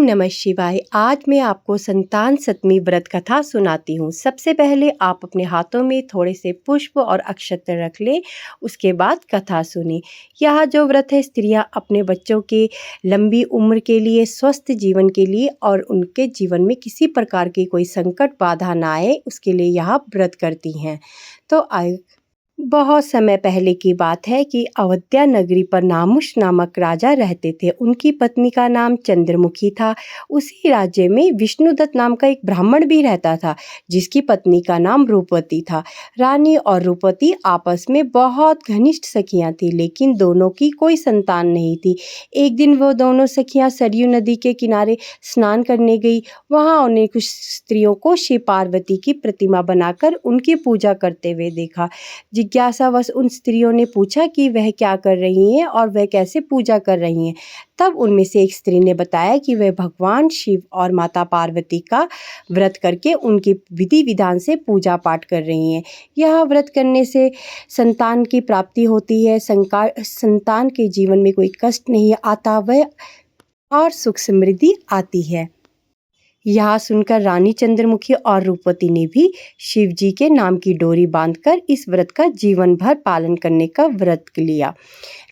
नमः शिवाय। आज मैं आपको संतान सतमी व्रत कथा सुनाती हूँ। सबसे पहले आप अपने हाथों में थोड़े से पुष्प और अक्षत रख लें, उसके बाद कथा सुनें। यह जो व्रत है, स्त्रियाँ अपने बच्चों के लंबी उम्र के लिए, स्वस्थ जीवन के लिए और उनके जीवन में किसी प्रकार की कोई संकट बाधा ना आए, उसके लिए यह व्रत करती हैं। तो बहुत समय पहले की बात है कि अवध्या नगरी पर नामुश नामक राजा रहते थे। उनकी पत्नी का नाम चंद्रमुखी था। उसी राज्य में विष्णुदत्त नाम का एक ब्राह्मण भी रहता था, जिसकी पत्नी का नाम रूपवती था। रानी और रूपवती आपस में बहुत घनिष्ठ सखियां थीं, लेकिन दोनों की कोई संतान नहीं थी। एक दिन वो दोनों सखियां सरयू नदी के किनारे स्नान करने गई। वहां उन्हें कुछ स्त्रियों को शिव पार्वती की प्रतिमा बनाकर उनकी पूजा करते हुए देखा। जिज्ञासावश उन स्त्रियों ने पूछा कि वह क्या कर रही हैं और वह कैसे पूजा कर रही हैं। तब उनमें से एक स्त्री ने बताया कि वह भगवान शिव और माता पार्वती का व्रत करके उनकी विधि विधान से पूजा पाठ कर रही हैं। यह व्रत करने से संतान की प्राप्ति होती है, संतान के जीवन में कोई कष्ट नहीं आता, वह और सुख समृद्धि आती है। यह सुनकर रानी चंद्रमुखी और रूपवती ने भी शिव जी के नाम की डोरी बांधकर इस व्रत का जीवन भर पालन करने का व्रत लिया।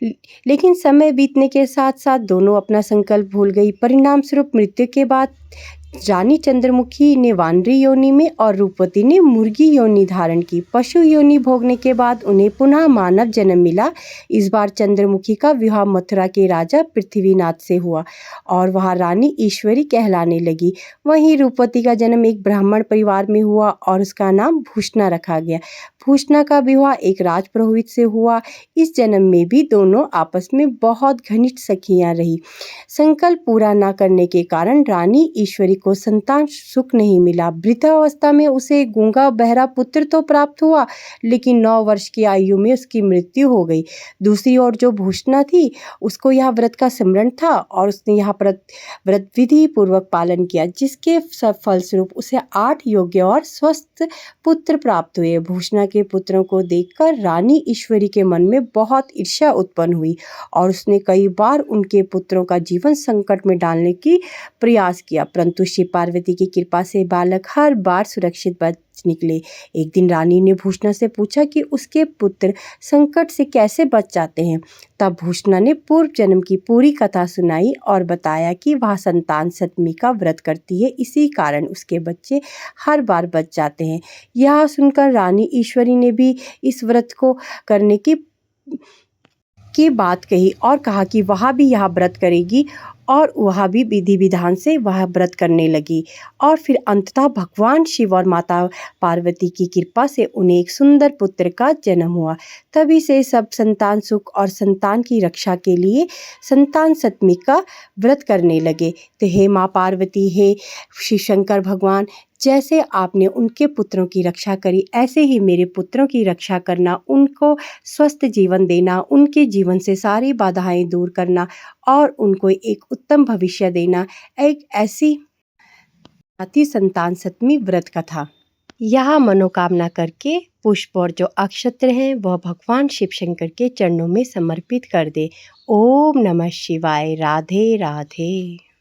लेकिन समय बीतने के साथ साथ दोनों अपना संकल्प भूल गई। परिणाम स्वरूप मृत्यु के बाद रानी चंद्रमुखी ने वानरी योनि में और रूपवती ने मुर्गी योनि धारण की। पशु योनि भोगने के बाद उन्हें पुनः मानव जन्म मिला। इस बार चंद्रमुखी का विवाह मथुरा के राजा पृथ्वीनाथ से हुआ और वहां रानी ईश्वरी कहलाने लगी। वहीं रूपवती का जन्म एक ब्राह्मण परिवार में हुआ और उसका नाम भूषणा रखा गया। भूषणा का विवाह एक राजपुरोहित से हुआ। इस जन्म में भी दोनों आपस में बहुत घनिष्ठ सखियां रही। संकल्प पूरा न करने के कारण रानी ईश्वरी को संतान सुख नहीं मिला। वृद्धावस्था में उसे गूंगा बहरा पुत्र तो प्राप्त हुआ, लेकिन 9 वर्ष की आयु में उसकी मृत्यु हो गई। दूसरी ओर जो भूषणा थी, उसको यह व्रत का स्मरण था और उसने यह व्रत विधि पूर्वक पालन किया, जिसके फलस्वरूप उसे 8 योग्य और स्वस्थ पुत्र प्राप्त हुए। भूषणा के पुत्रों को देखकर रानी ईश्वरी के मन में बहुत ईर्ष्या उत्पन्न हुई और उसने कई बार उनके पुत्रों का जीवन संकट में डालने की प्रयास किया, परंतु शिव पार्वती की कृपा से बालक हर बार सुरक्षित बच निकले। एक दिन रानी ने भूषणा से पूछा कि उसके पुत्र संकट से कैसे बच जाते हैं। तब भूषणा ने पूर्व जन्म की पूरी कथा सुनाई और बताया कि वह संतान सतमी का व्रत करती है, इसी कारण उसके बच्चे हर बार बच जाते हैं। यह सुनकर रानी ईश्वरी ने भी इस व्रत को करने की बात कही और कहा कि वह भी यह व्रत करेगी और वह भी विधि विधान से वह व्रत करने लगी। और फिर अंततः भगवान शिव और माता पार्वती की कृपा से उन्हें एक सुंदर पुत्र का जन्म हुआ। तभी से सब संतान सुख और संतान की रक्षा के लिए संतान सतमी का व्रत करने लगे। तो हे माँ पार्वती, हे शिव शंकर भगवान, जैसे आपने उनके पुत्रों की रक्षा करी, ऐसे ही मेरे पुत्रों की रक्षा करना, उनको स्वस्थ जीवन देना, उनके जीवन से सारी बाधाएं दूर करना और उनको एक उत्तम भविष्य देना। एक ऐसी अति संतान सतमी व्रत कथा। यह मनोकामना करके पुष्प और जो अक्षत्र हैं वह भगवान शिव शंकर के चरणों में समर्पित कर दे। ओम नमः शिवाय। राधे राधे।